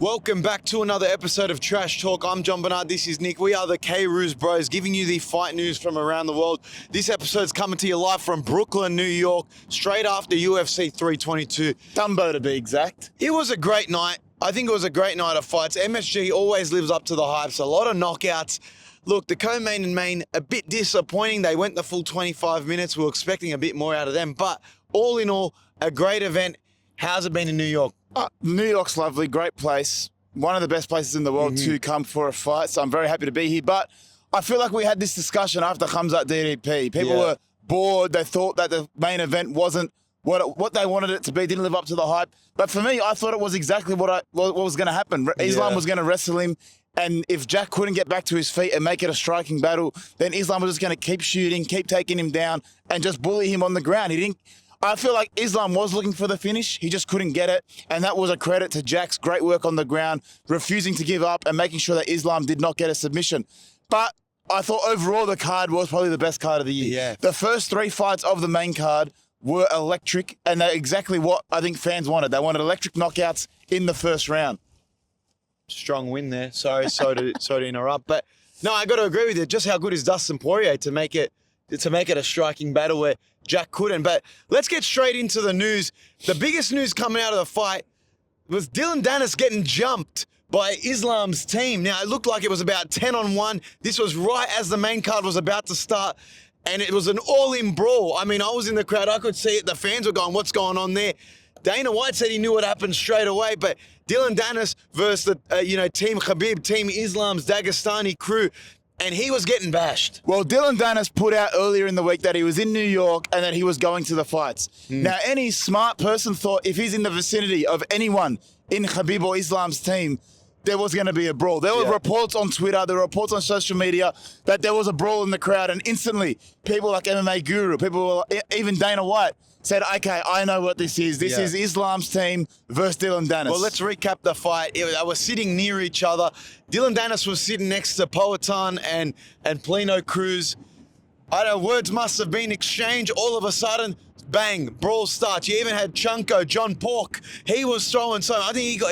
Welcome back to another episode of Trash Talk. I'm Jon-Bernard, this is Nick. We are the K-Roos Bros, giving you the fight news from around the world. This episode's coming to you live from Brooklyn, New York, straight after UFC 322. Dumbo to be exact. It was a great night. I think it was a great night of fights. MSG always lives up to the hype, so a lot of knockouts. Look, the co-main and main, a bit disappointing. They went the full 25 minutes. We were expecting a bit more out of them, but all in all, a great event. How's it been in New York? New York's lovely, great place. One of the best places in the world to come for a fight, so I'm very happy to be here. But I feel like we had this discussion after Khamzat DDP. People were bored. They thought that the main event wasn't what they wanted it to be, didn't live up to the hype. But for me, I thought it was exactly what was going to happen. Islam was going to wrestle him, and if Jack couldn't get back to his feet and make it a striking battle, then Islam was just going to keep shooting, keep taking him down, and just bully him on the ground. I feel like Islam was looking for the finish. He just couldn't get it. And that was a credit to Jack's great work on the ground, refusing to give up and making sure that Islam did not get a submission. But I thought overall the card was probably the best card of the year. Yeah. The first three fights of the main card were electric, and they're exactly what I think fans wanted. They wanted electric knockouts in the first round. Strong win there. Sorry to interrupt. But no, I got to agree with you. Just how good is Dustin Poirier to make it a striking battle where Jack couldn't. But let's get straight into the news. The biggest news coming out of the fight was Dillon Danis getting jumped by Islam's team. Now, it looked like it was about 10-on-1. This was right as the main card was about to start, and it was an all-in brawl. I mean, I was in the crowd. I could see it. The fans were going, what's going on there? Dana White said he knew what happened straight away, but Dillon Danis versus the Team Khabib, Team Islam's Dagestani crew, and he was getting bashed. Well, Dillon Danis put out earlier in the week that he was in New York and that he was going to the fights. Now, any smart person thought if he's in the vicinity of anyone in Khabib or Islam's team, there was going to be a brawl. There were reports on Twitter, there were reports on social media that there was a brawl in the crowd, and instantly people like MMA Guru, even Dana White, said, okay, I know what this is. This is Islam's team versus Dillon Danis. Well, let's recap the fight. They were sitting near each other. Dillon Danis was sitting next to Poatan and Plino Cruz. I don't know, words must have been exchanged. All of a sudden, bang, brawl starts. You even had Chunko, John Pork. He was throwing I think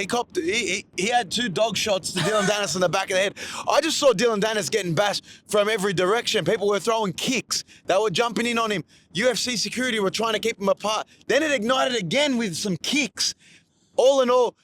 he had two dog shots to Dillon Danis in the back of the head. I just saw Dillon Danis getting bashed from every direction. People were throwing kicks. They were jumping in on him. UFC security were trying to keep him apart. Then it ignited again with some kicks. All in all,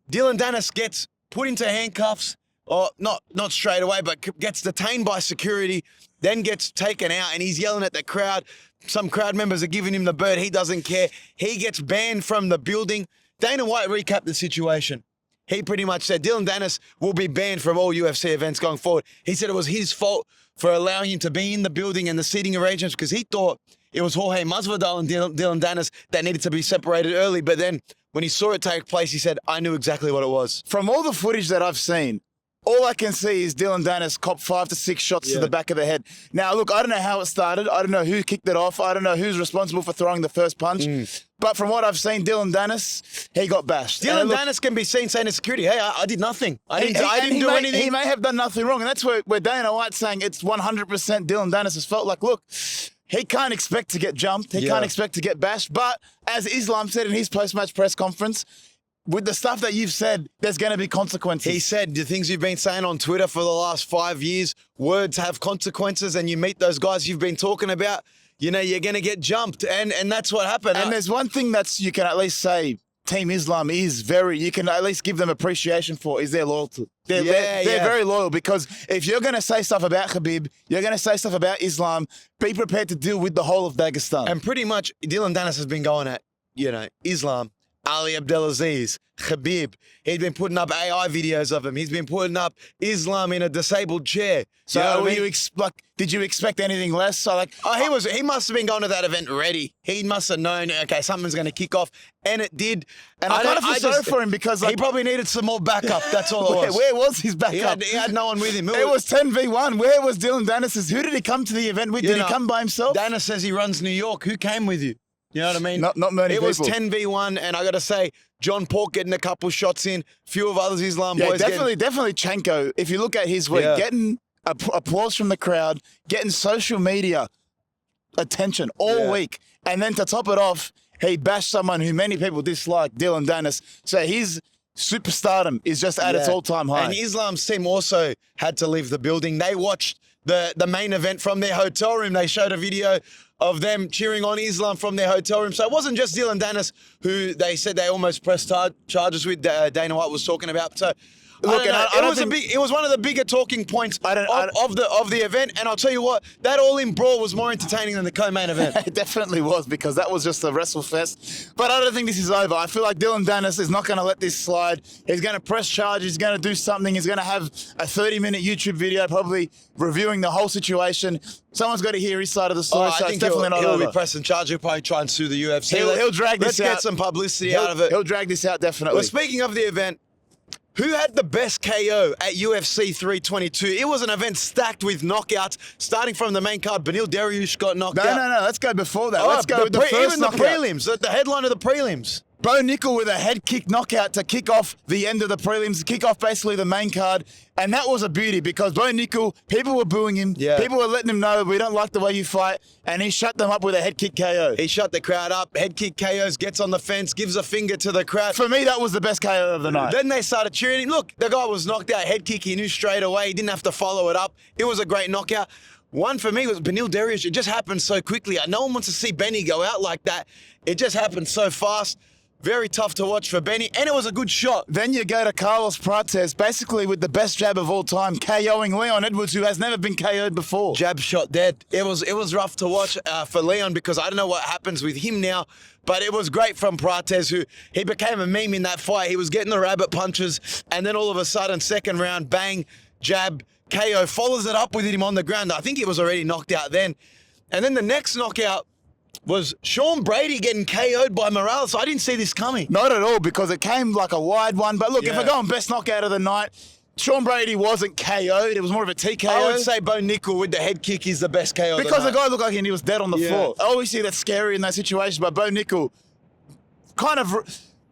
Dillon Danis gets put into handcuffs, or not straight away, but gets detained by security, then gets taken out, and he's yelling at the crowd. Some crowd members are giving him the bird. He doesn't care. He gets banned from the building. Dana White recapped the situation. He pretty much said Dillon Danis will be banned from all UFC events going forward. He said it was his fault for allowing him to be in the building and the seating arrangements because he thought it was Jorge Masvidal and Dillon Danis that needed to be separated early. But then when he saw it take place, he said, I knew exactly what it was. From all the footage that I've seen, all I can see is Dillon Danis cop 5 to 6 shots to the back of the head. Now, look, I don't know how it started. I don't know who kicked it off. I don't know who's responsible for throwing the first punch. But from what I've seen, Dillon Danis, he got bashed. Dillon Danis can be seen saying to security, hey, I did nothing. I didn't do anything. He may have done nothing wrong. And that's where Dana White's saying it's 100% Dillon Danis' fault. Like, look, he can't expect to get jumped. He can't expect to get bashed. But as Islam said in his post-match press conference, with the stuff that you've said, there's going to be consequences. He said the things you've been saying on Twitter for the last 5 years, words have consequences, and you meet those guys you've been talking about, you're going to get jumped, and that's what happened. And there's one thing that's you can at least say Team Islam is you can at least give them appreciation for, is their loyalty. They're very loyal, because if you're going to say stuff about Khabib, you're going to say stuff about Islam, be prepared to deal with the whole of Dagestan. And pretty much Dillon Danis has been going at, Islam, Ali Abdelaziz, Khabib. He's been putting up AI videos of him. He's been putting up Islam in a disabled chair. So did you expect anything less? So he must have been going to that event ready. He must have known, okay, something's going to kick off, and it did. And I kind of feel sorry for him because he probably needed some more backup. That's all it was. Where was his backup? He had no one with him. It was 10v1. Where was Dillon Danis? Who did he come to the event with? Did he come by himself? Danis says he runs New York. Who came with you? You know what I mean? Not many people. It was 10v1, and I got to say, John Pork getting a couple shots in, few of others Islam boys definitely Chanko. If you look at his week, getting applause from the crowd, getting social media attention all week, and then to top it off, he bashed someone who many people dislike, Dillon Danis. So superstardom is just at its all-time high. And Islam's team also had to leave the building. They watched the main event from their hotel room. They showed a video of them cheering on Islam from their hotel room. So it wasn't just Dillon Danis, who they said they almost pressed charges with, Dana White was talking about. So look, it was one of the bigger talking points of the event, and I'll tell you what, that all-in brawl was more entertaining than the co-main event. It definitely was, because that was just a wrestle fest. But I don't think this is over. I feel like Dillon Danis is not going to let this slide. He's going to press charge. He's going to do something. He's going to have a 30-minute YouTube video, probably reviewing the whole situation. Someone's got to hear his side of the story. So I think he'll be pressing charge. He'll probably try and sue the UFC. He'll drag this out. Let's get some publicity out of it. He'll drag this out, definitely. Well, speaking of the event, who had the best KO at UFC 322? It was an event stacked with knockouts, starting from the main card. Beneil Dariush got knocked out. No. Let's go before that. Let's go with the first even knockout. The prelims, the headline of the prelims. Bo Nickel with a head kick knockout to kick off the end of the prelims, kick off basically the main card. And that was a beauty, because Bo Nickel, people were booing him. Yeah. People were letting him know, we don't like the way you fight. And he shut them up with a head kick KO. He shut the crowd up. Head kick KOs, gets on the fence, gives a finger to the crowd. For me, that was the best KO of the night. Then they started cheering him. Look, the guy was knocked out. Head kick, he knew straight away. He didn't have to follow it up. It was a great knockout. One for me was Beneil Dariush. It just happened so quickly. No one wants to see Benny go out like that. It just happened so fast. Very tough to watch for Benny, and it was a good shot. Then you go to Carlos Prates, basically with the best jab of all time, KOing Leon Edwards, who has never been KO'd before. Jab shot dead. It was rough to watch for Leon, because I don't know what happens with him now, but it was great from Prates, who he became a meme in that fight. He was getting the rabbit punches, and then all of a sudden, second round, bang, jab, KO, follows it up with him on the ground. I think he was already knocked out then. And then the next knockout was Sean Brady getting KO'd by Morales. I didn't see this coming. Not at all, because it came like a wide one. But look, if we're going best knockout of the night, Sean Brady wasn't KO'd. It was more of a TKO. I would say Bo Nickel with the head kick is the best KO because the guy looked like he was dead on the floor. I always see that's scary in those situations, but Bo Nickel kind of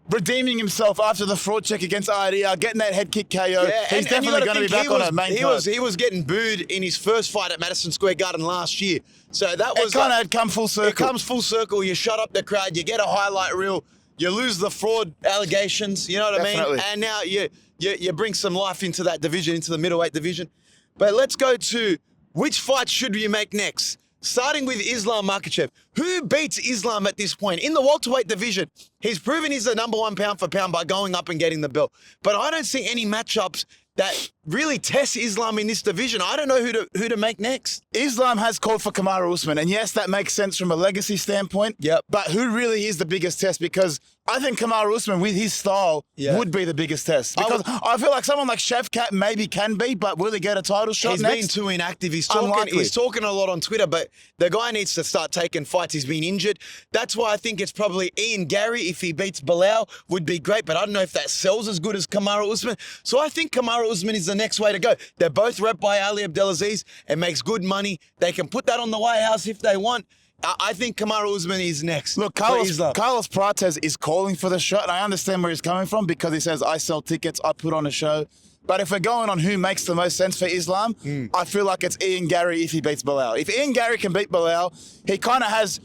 redeeming himself after the fraud check against ILIA, getting that head kick KO. Yeah, he's definitely going to be back on a main card. He was getting booed in his first fight at Madison Square Garden last year. So that was kind of come full circle. It comes full circle. You shut up the crowd. You get a highlight reel. You lose the fraud allegations. You know what I mean? And now you bring some life into that division, into the middleweight division. But let's go to which fight should you make next? Starting with Islam Makhachev. Who beats Islam at this point? In the welterweight division, he's proven he's the number one pound for pound by going up and getting the belt. But I don't see any matchups that really test Islam in this division. I don't know who to make next. Islam has called for Kamaru Usman, and yes, that makes sense from a legacy standpoint. Yep. But who really is the biggest test? Because I think Kamaru Usman, with his style, would be the biggest test. Because I feel like someone like Shavkat maybe can be, but will he get a title shot next? He's been too inactive. He's talking a lot on Twitter, but the guy needs to start taking fights. He's been injured. That's why I think it's probably Ian Gary, if he beats Bilal, would be great, but I don't know if that sells as good as Kamaru Usman. So I think Kamaru Usman is the next way to go. They're both rep by Ali Abdelaziz. It makes good money. They can put that on the White House if they want. I think Kamaru Usman is next. Look, Carlos Prates is calling for the shot, and I understand where he's coming from because he says, I sell tickets, I put on a show. But if we're going on who makes the most sense for Islam, I feel like it's Ian Gary if he beats Bilal. If Ian Gary can beat Bilal, he kind of has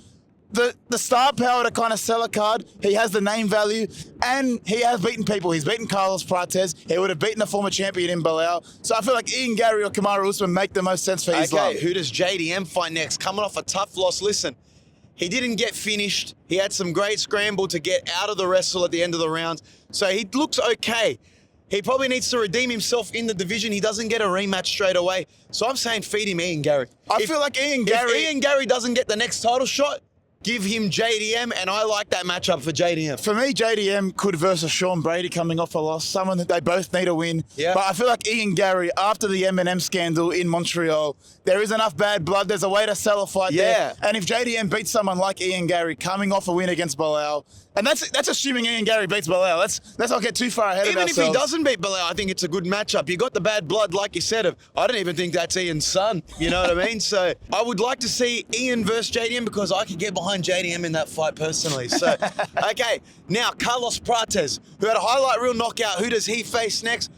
the star power to kind of sell a card. He has the name value, and he has beaten people. He's beaten Carlos Prates. He would have beaten a former champion in Bilal. So I feel like Ian Gary or Kamaru Usman make the most sense for Islam. Okay, who does JDM fight next? Coming off a tough loss. Listen, he didn't get finished. He had some great scramble to get out of the wrestle at the end of the round. So he looks okay. He probably needs to redeem himself in the division. He doesn't get a rematch straight away. So I'm saying feed him Ian Gary. I feel like If Ian Gary doesn't get the next title shot, give him JDM, and I like that matchup for JDM. For me, JDM could versus Sean Brady coming off a loss, someone that they both need to win. Yeah. But I feel like Ian Gary, after the M&M scandal in Montreal, there is enough bad blood. There's a way to sell a fight there. And if JDM beats someone like Ian Gary coming off a win against Bilal, and that's assuming Ian Gary beats Bilal. Let's not get too far ahead of ourselves. Even if he doesn't beat Bilal, I think it's a good matchup. You got the bad blood, like you said. I don't even think that's Ian's son. You know what I mean? So I would like to see Ian versus JDM because I could get behind JDM in that fight personally. So, okay, now Carlos Prates, who had a highlight reel knockout. Who does he face next?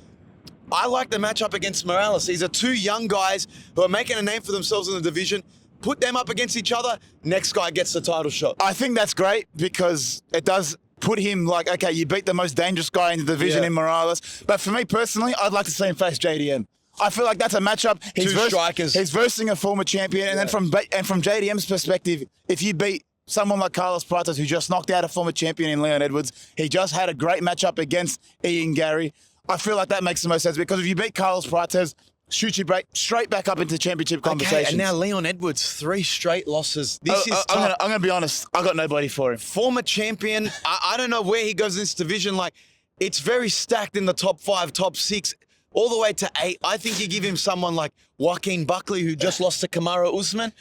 I like the matchup against Morales. These are two young guys who are making a name for themselves in the division. Put them up against each other, next guy gets the title shot. I think that's great because it does put him like, okay, you beat the most dangerous guy in the division in Morales. But for me personally, I'd like to see him face JDM. I feel like that's a matchup. Two strikers. He's versing a former champion, and then from JDM's perspective, if you beat someone like Carlos Prates, who just knocked out a former champion in Leon Edwards, he just had a great matchup against Ian Gary. I feel like that makes the most sense because if you beat Carlos Prates, shoot you straight back up into championship conversations. And now Leon Edwards, 3 straight losses. This is tough. I'm going to be honest. I got nobody for him. Former champion. I don't know where he goes in this division. Like, it's very stacked in the top 5, top 6, all the way to 8. I think you give him someone like Joaquin Buckley, who just lost to Kamaru Usman.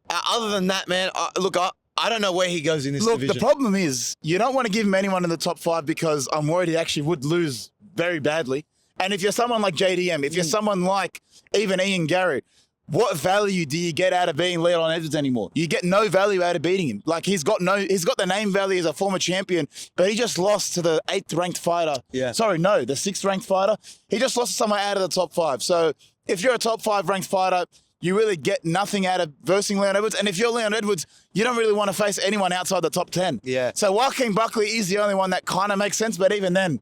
Other than that, man, look, I don't know where he goes in this division. Look, the problem is you don't want to give him anyone in the top 5 because I'm worried he actually would lose very badly. And if you're someone like JDM, if you're someone like even Ian Gary, what value do you get out of being Leon Edwards anymore? You get no value out of beating him. Like he's got the name value as a former champion, but he just lost to the 8th ranked fighter. Yeah. Sorry, no, the 6th ranked fighter. He just lost to someone out of the top 5. So if you're a top 5 ranked fighter, you really get nothing out of versing Leon Edwards. And if you're Leon Edwards, you don't really want to face anyone outside the top 10. Yeah. So Joaquin Buckley is the only one that kind of makes sense, but even then,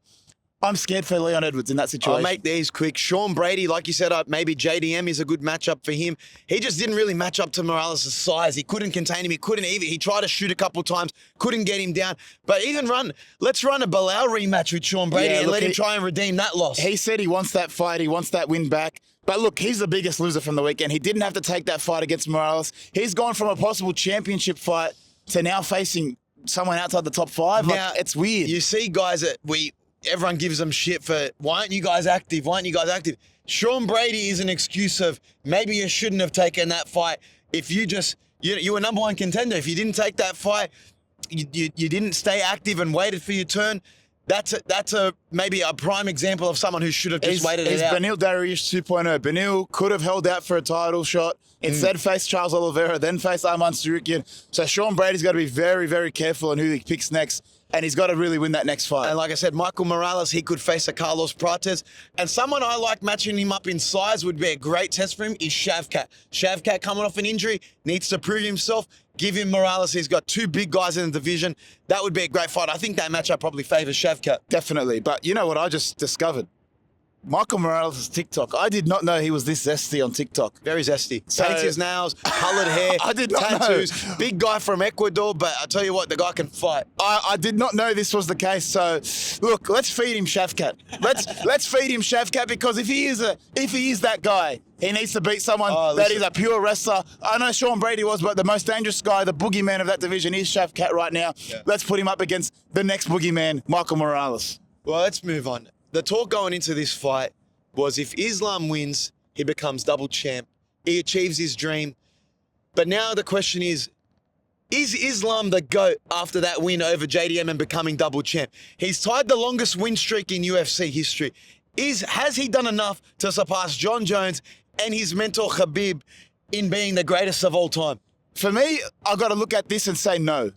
I'm scared for Leon Edwards in that situation. I'll make these quick. Sean Brady, like you said, maybe JDM is a good matchup for him. He just didn't really match up to Morales' size. He couldn't contain him. He tried to shoot a couple times, couldn't get him down. But let's run a Bilal rematch with Sean Brady and let him try and redeem that loss. He said he wants that fight. He wants that win back. But look, he's the biggest loser from the weekend. He didn't have to take that fight against Morales. He's gone from a possible championship fight to now facing someone outside the top 5. Now, it's weird. You see guys that everyone gives them shit for, why aren't you guys active? Why aren't you guys active? Sean Brady is an excuse of maybe you shouldn't have taken that fight. If you were number 1 contender. If you didn't take that fight, you didn't stay active and waited for your turn. That's maybe a prime example of someone who should have just waited it out. Beneil Dariush 2.0. Beneil could have held out for a title shot. Instead, faced Charles Oliveira, then faced Arman Tsarukyan. So Sean Brady's got to be very, very careful on who he picks next. And he's got to really win that next fight. And like I said, Michael Morales, he could face a Carlos Prates. And someone I like matching him up in size would be a great test for him is Shavkat. Shavkat coming off an injury, needs to prove himself. Give him Morales. He's got 2 big guys in the division. That would be a great fight. I think that matchup probably favors Shavkat. Definitely. But you know what I just discovered? Michael Morales' TikTok. I did not know he was this zesty on TikTok. Very zesty. Paints his nails, coloured hair, I did not tattoos. know. Big guy from Ecuador, but I tell you what, the guy can fight. I did not know this was the case. So, look, let's feed him Shavkat. Let's feed him Shavkat because if he is that guy, he needs to beat someone that is a pure wrestler. I know Sean Brady was, but the most dangerous guy, the boogeyman of that division is Shavkat right now. Yeah. Let's put him up against the next boogeyman, Michael Morales. Well, let's move on. The talk going into this fight was if Islam wins, he becomes double champ. He achieves his dream. But now the question is Islam the GOAT after that win over JDM and becoming double champ? He's tied the longest win streak in UFC history. Has he done enough to surpass John Jones and his mentor Khabib in being the greatest of all time? For me, I've got to look at this and say no.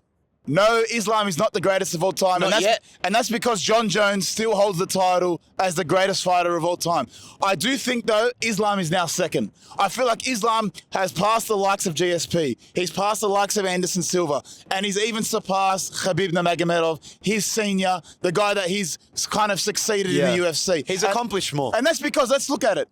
No, Islam is not the greatest of all time. Not yet. And that's because John Jones still holds the title as the greatest fighter of all time. I do think, though, Islam is now second. I feel like Islam has passed the likes of GSP. He's passed the likes of Anderson Silva. And he's even surpassed Khabib Nurmagomedov, his senior, the guy that he's kind of succeeded in the UFC. He's accomplished more. And that's because, let's look at it.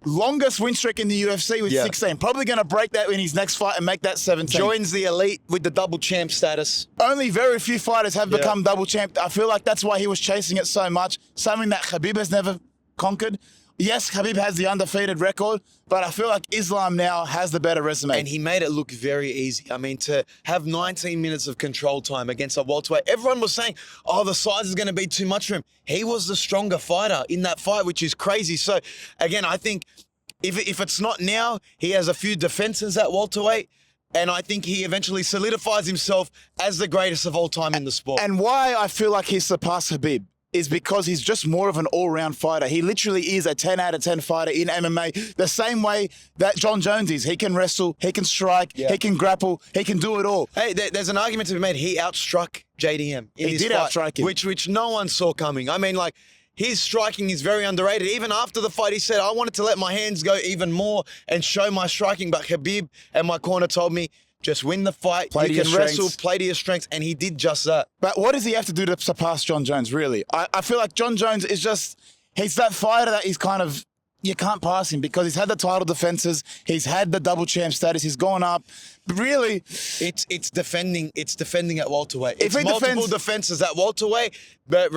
Longest win streak in the UFC with 16. Probably going to break that in his next fight and make that 17. Joins the elite with the double champ status. Only very few fighters have become double champ. I feel like that's why he was chasing it so much. Something that Khabib has never conquered. Yes, Khabib has the undefeated record, but I feel like Islam now has the better resume. And he made it look very easy. I mean, to have 19 minutes of control time against a welterweight, everyone was saying, oh, the size is going to be too much for him. He was the stronger fighter in that fight, which is crazy. So, again, I think if it's not now, he has a few defenses at welterweight, and I think he eventually solidifies himself as the greatest of all time in the sport. And why I feel like he's surpassed Khabib is because he's just more of an all-round fighter. He literally is a 10 out of 10 fighter in MMA, the same way that John Jones is. He can wrestle, he can strike, he can grapple, he can do it all. Hey, there's an argument to be made. He outstruck JDM in his fight, outstrike him. which no one saw coming. I mean, like, his striking is very underrated. Even after the fight, he said, I wanted to let my hands go even more and show my striking, but Khabib and my corner told me, just win the fight. Play to you can your wrestle, strengths. play to your strengths, and he did just that. But what does he have to do to surpass Jon Jones, really? I feel like Jon Jones is just, he's that fighter that he's kind of, you can't pass him because he's had the title defenses, he's had the double champ status, he's gone up. But really, it's defending at welterweight. If It's he multiple defends- defenses at welterweight, but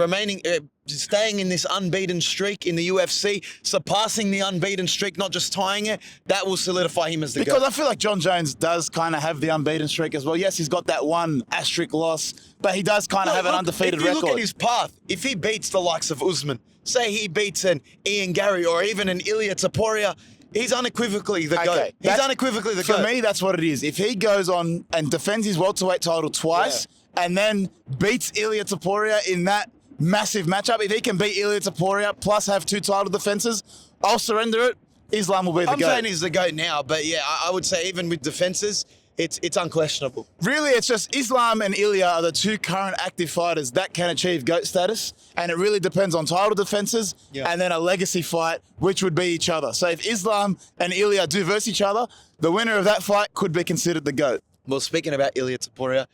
staying in this unbeaten streak in the UFC, surpassing the unbeaten streak, not just tying it, that will solidify him as the because GOAT. I feel like Jon Jones does kind of have the unbeaten streak as well. Yes, he's got that one asterisk loss, but he does kind of have an undefeated if you record. look at his path, if he beats the likes of Usman, say he beats an Ian Gary or even an ILIA Topuria, he's unequivocally the GOAT. He's unequivocally the GOAT. For me, that's what it is. If he goes on and defends his welterweight title twice and then beats ILIA Topuria in that massive matchup, if he can beat ILIA Topuria plus have 2 title defenses, I'll surrender it. Islam will be the I'm GOAT. saying he's the GOAT now, but yeah, I would say even with defenses, it's unquestionable. Really, it's just Islam and Ilya are the 2 current active fighters that can achieve GOAT status, and it really depends on title defenses and then a legacy fight, which would be each other. So if Islam and Ilya do verse each other, the winner of that fight could be considered the GOAT. Well, speaking about ILIA Topuria,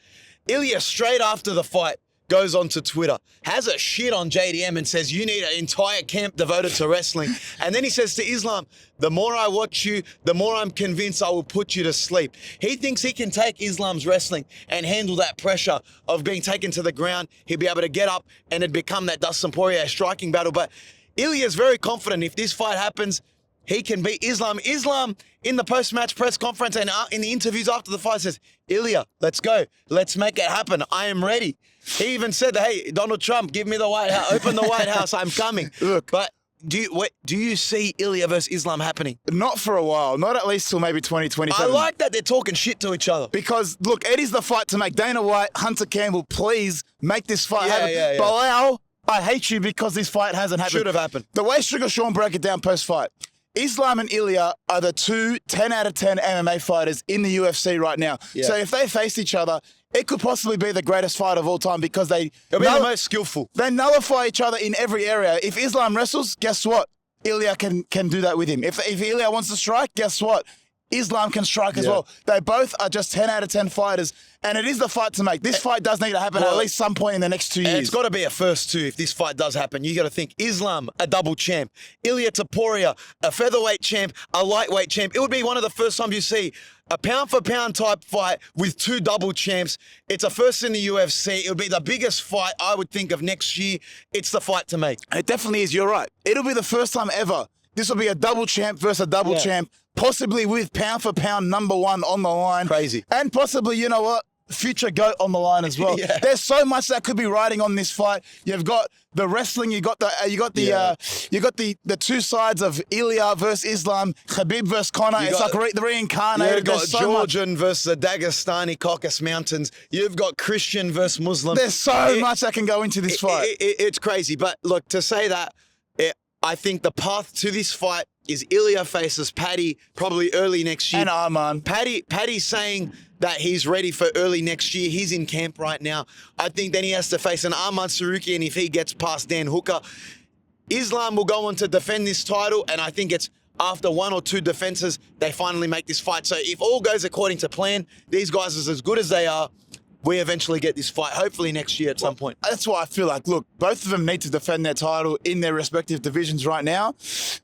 ILIA straight after the fight goes onto Twitter, has a shit on JDM and says, you need an entire camp devoted to wrestling. And then he says to Islam, the more I watch you, the more I'm convinced I will put you to sleep. He thinks he can take Islam's wrestling and handle that pressure of being taken to the ground. He'll be able to get up and it'd become that Dustin Poirier striking battle. But Ilya is very confident if this fight happens, he can beat Islam. Islam, in the post-match press conference and in the interviews after the fight, says, Ilya, let's go. Let's make it happen. I am ready. He even said, hey, Donald Trump, give me the White House. Open the White House. I'm coming. Look. But do you see Ilya versus Islam happening? Not for a while. Not at least till maybe 2027. I like that they're talking shit to each other. Because, look, Eddie's the fight to make. Dana White, Hunter Campbell, please make this fight happen. Yeah. Bilal, I hate you because this fight hasn't happened. Should have happened. The way Sugar Sean broke it down post-fight, Islam and Ilya are the 2 10 out of 10 MMA fighters in the UFC right now. Yeah. So if they faced each other, it could possibly be the greatest fight of all time because It'll be the most skillful. they nullify each other in every area. If Islam wrestles, guess what? Ilya can do that with him. If Ilya wants to strike, guess what? Islam can strike as well. They both are just 10 out of 10 fighters, and it is the fight to make. This fight does need to happen at least some point in the next 2 years. And it's got to be a first too if this fight does happen. You got to think Islam, a double champ, Ilya Topuria, a featherweight champ, a lightweight champ. It would be one of the first times you see a pound for pound type fight with 2 double champs. It's a first in the UFC. It would be the biggest fight I would think of next year. It's the fight to make. It definitely is. You're right. It'll be the first time ever. This will be a double champ versus a double champ, possibly with pound for pound number 1 on the line. Crazy. And possibly, you know what? Future GOAT on the line as well. There's so much that could be riding on this fight. You've got the wrestling. You got the 2 sides of Ilya versus Islam, Khabib versus Conor. It's like the reincarnated. You've got There's so Georgian versus the Dagestani Caucasus Mountains. You've got Christian versus Muslim. There's so much that can go into this fight. It's crazy. But look, to say that, I think the path to this fight is Ilya faces Paddy probably early next year. And Arman. Paddy's saying that he's ready for early next year. He's in camp right now. I think then he has to face an Arman Sarukian if he gets past Dan Hooker. Islam will go on to defend this title, and I think it's after 1 or 2 defenses, they finally make this fight. So if all goes according to plan, these guys are as good as they are. We eventually get this fight, hopefully next year at some point. That's why I feel like, look, both of them need to defend their title in their respective divisions right now.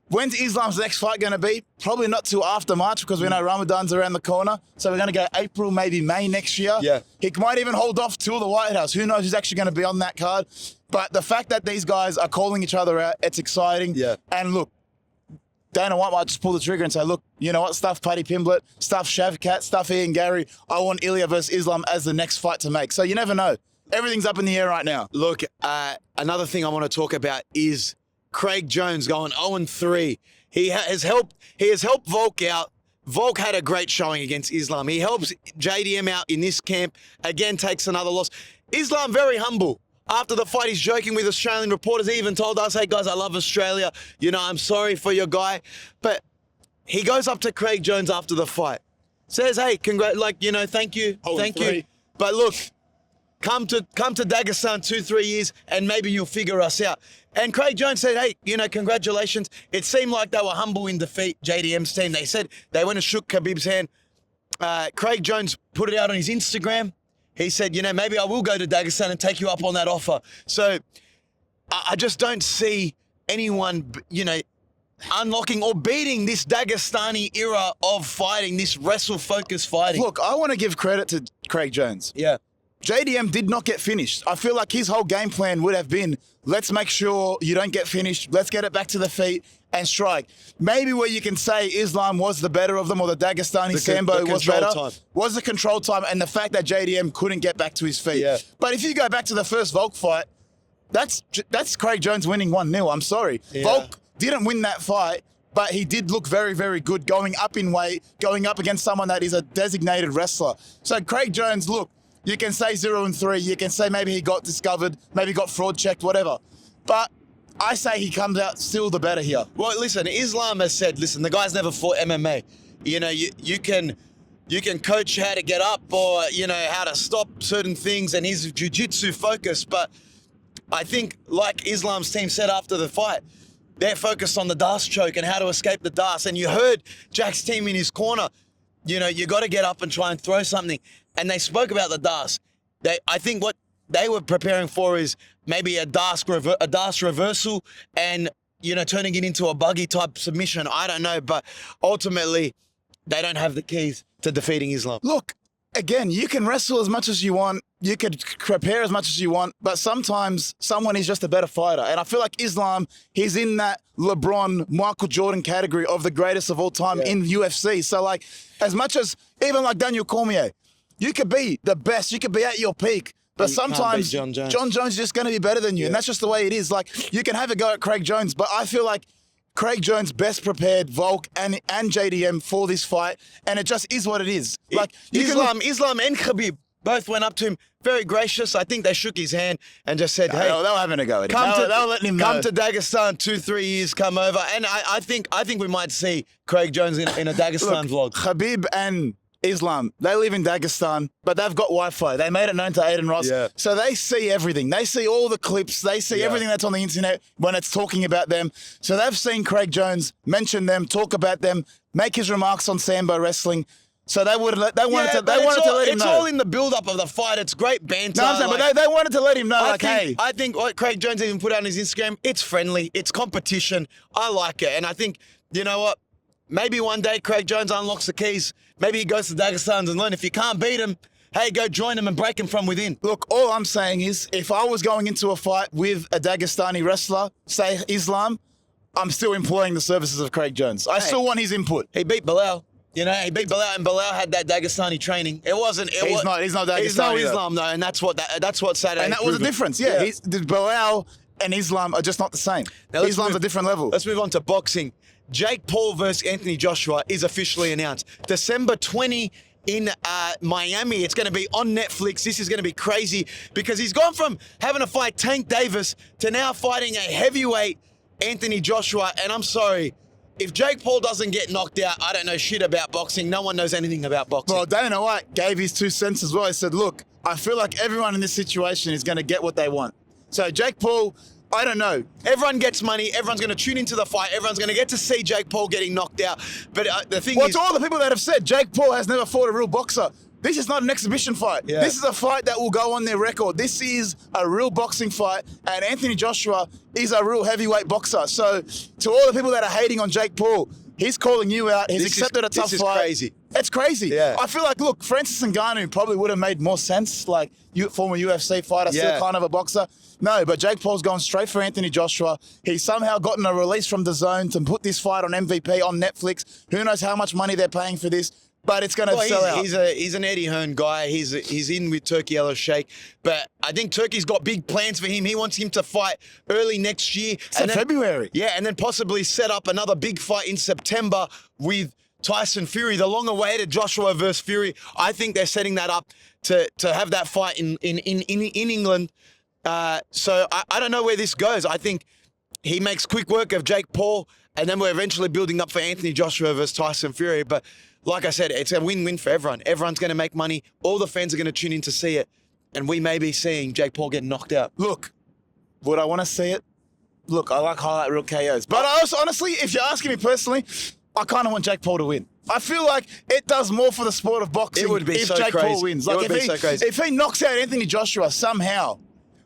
When's Islam's next fight going to be? Probably not till after March because we know Ramadan's around the corner. So we're going to go April, maybe May next year. Yeah. He might even hold off till the White House. Who knows who's actually going to be on that card? But the fact that these guys are calling each other out, it's exciting. Yeah. And look, Dana White might just pull the trigger and say, look, you know what, stuff Paddy Pimblett, stuff Shavkat, stuff Ian Gary. I want Ilya versus Islam as the next fight to make. So you never know. Everything's up in the air right now. Look, another thing I want to talk about is Craig Jones going 0-3. He has helped Volk out. Volk had a great showing against Islam. He helps JDM out in this camp. Again, takes another loss. Islam very humble. After the fight, he's joking with Australian reporters. He even told us, hey, guys, I love Australia. You know, I'm sorry for your guy. But he goes up to Craig Jones after the fight. Says, hey, thank you. Thank you. But look, come to Dagestan 2-3 years and maybe you'll figure us out. And Craig Jones said, hey, congratulations. It seemed like they were humble in defeat, JDM's team. They said they went and shook Khabib's hand. Craig Jones put it out on his Instagram. He said, maybe I will go to Dagestan and take you up on that offer. So I just don't see anyone, unlocking or beating this Dagestani era of fighting, this wrestle-focused fighting. Look, I want to give credit to Craig Jones. Yeah. JDM did not get finished. I feel like his whole game plan would have been, let's make sure you don't get finished. Let's get it back to the feet and strike. Maybe where you can say Islam was the better of them, or the Dagestani Sambo was better, was the control time and the fact that JDM couldn't get back to his feet. Yeah. But if you go back to the first Volk fight, that's Craig Jones winning 1-0. I'm sorry. Yeah. Volk didn't win that fight, but he did look very, very good going up in weight, going up against someone that is a designated wrestler. So Craig Jones, look, you can say 0-3. You can say maybe he got discovered, maybe got fraud checked, whatever. But I say he comes out still the better here. Well, listen, Islam has said, listen, the guy's never fought MMA. You can coach how to get up or, how to stop certain things, and he's jiu-jitsu focused. But I think, like Islam's team said after the fight, they're focused on the Das choke and how to escape the Das. And you heard Jack's team in his corner, you got to get up and try and throw something. And they spoke about the Das. I think what they were preparing for is maybe a Das reversal and, turning it into a buggy type submission. I don't know, but ultimately they don't have the keys to defeating Islam. Look, again, you can wrestle as much as you want. You could prepare as much as you want, but sometimes someone is just a better fighter. And I feel like Islam, he's in that LeBron, Michael Jordan category of the greatest of all time in UFC. So like, as much as, even like Daniel Cormier, you could be the best, you could be at your peak, but sometimes Jon Jones is just going to be better than you. And that's just the way it is. Like, you can have a go at Craig Jones, but I feel like Craig Jones best prepared Volk and JDM for this fight, and it just is what it is. Like Islam and Khabib both went up to him, very gracious. I think they shook his hand and just said, "Hey, they were having a go at him. They were letting him know. Come to Dagestan 2-3 years, come over." And I think we might see Craig Jones in a Dagestan vlog. Khabib and Islam, they live in Dagestan, but they've got Wi-Fi. They made it known to Aiden Ross. Yeah. So they see everything. They see all the clips. They see everything that's on the internet when it's talking about them. So they've seen Craig Jones mention them, talk about them, make his remarks on Sambo wrestling. So they wanted to let him know. It's all in the build-up of the fight. It's great banter. No, I'm saying, but they wanted to let him know, I think what Craig Jones even put out on his Instagram, it's friendly, it's competition. I like it. And I think, you know what? Maybe one day Craig Jones unlocks the keys. Maybe he goes to Dagestan and learn. If you can't beat him, hey, go join him and break him from within. Look, all I'm saying is, if I was going into a fight with a Dagestani wrestler, say Islam, I'm still employing the services of Craig Jones. I still want his input. He beat Bilal. He beat Bilal, and Bilal had that Dagestani training. He's not Dagestani. He's no Islam though, and that's what Saturday. And that was the difference. Yeah. Bilal and Islam are just not the same. Islam's a different level. Let's move on to boxing. Jake Paul versus Anthony Joshua is officially announced. December 20 in Miami. It's going to be on Netflix. This is going to be crazy because he's gone from having to fight Tank Davis to now fighting a heavyweight Anthony Joshua. And I'm sorry, if Jake Paul doesn't get knocked out, I don't know shit about boxing. No one knows anything about boxing. Well, Dana White gave his 2 cents as well. He said, look, I feel like everyone in this situation is going to get what they want. So Jake Paul, I don't know. Everyone gets money. Everyone's going to tune into the fight. Everyone's going to get to see Jake Paul getting knocked out. But the thing is... to all the people that have said Jake Paul has never fought a real boxer, this is not an exhibition fight. Yeah. This is a fight that will go on their record. This is a real boxing fight, and Anthony Joshua is a real heavyweight boxer. So to all the people that are hating on Jake Paul, he's calling you out. He's accepted a tough fight. This is crazy. It's crazy. Yeah. I feel like, look, Francis Ngannou probably would have made more sense, like former UFC fighter, still kind of a boxer. No, but Jake Paul's gone straight for Anthony Joshua. He's somehow gotten a release from the Zone to put this fight on MVP on Netflix. Who knows how much money they're paying for this, but it's going to sell out. He's an Eddie Hearn guy. He's in with Turkey Yellow Sheikh, but I think Turkey's got big plans for him. He wants him to fight early next year. February. Yeah, and then possibly set up another big fight in September with Tyson Fury, the long-awaited Joshua versus Fury. I think they're setting that up to have that fight in England. So I don't know where this goes. I think he makes quick work of Jake Paul, and then we're eventually building up for Anthony Joshua versus Tyson Fury. But like I said, it's a win-win for everyone. Everyone's going to make money. All the fans are going to tune in to see it. And we may be seeing Jake Paul get knocked out. Look, would I want to see it? Look, I like highlight reel KOs. But honestly, if you're asking me personally, I kind of want Jake Paul to win. I feel like it does more for the sport of boxing It would be if so Jake crazy. Paul wins. It Like would be so crazy. if he knocks out Anthony Joshua somehow,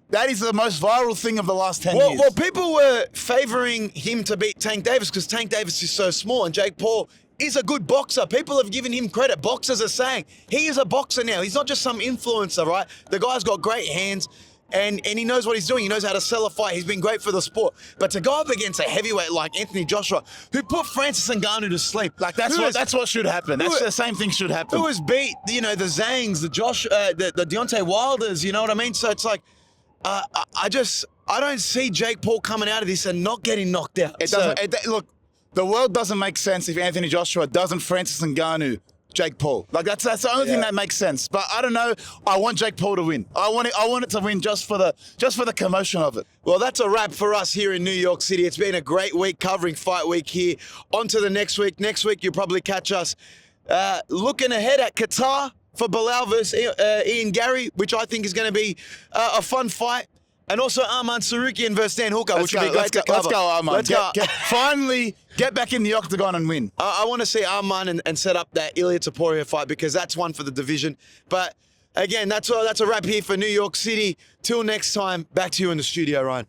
that is the most viral thing of the last 10 years. Well, people were favouring him to beat Tank Davis because Tank Davis is so small and Jake Paul is a good boxer. People have given him credit. Boxers are saying he is a boxer now. He's not just some influencer, right? The guy's got great hands and he knows what he's doing. He knows how to sell a fight. He's been great for the sport. But to go up against a heavyweight like Anthony Joshua, who put Francis Ngannou to sleep, like that's what should happen. That's the same thing should happen. Who has beat, the Zangs, the Deontay Wilders, you know what I mean? So it's like, I don't see Jake Paul coming out of this and not getting knocked out. It doesn't. Look, the world doesn't make sense if Anthony Joshua doesn't Francis Ngannou Jake Paul. Like that's the only thing that makes sense. But I don't know. I want Jake Paul to win. I want it to win just for the commotion of it. Well, that's a wrap for us here in New York City. It's been a great week covering Fight Week here. On to the next week. Next week you'll probably catch us looking ahead at Qatar for Bilal versus Ian Gary, which I think is going to be a fun fight. And also Arman Sarukian versus Dan Hooker, which would be great to cover. Let's go, Arman. Let's go. Finally, get back in the octagon and win. I want to see Arman and set up that ILIA TOPURIA fight because that's one for the division. But again, that's a wrap here for New York City. Till next time, back to you in the studio, Ryan.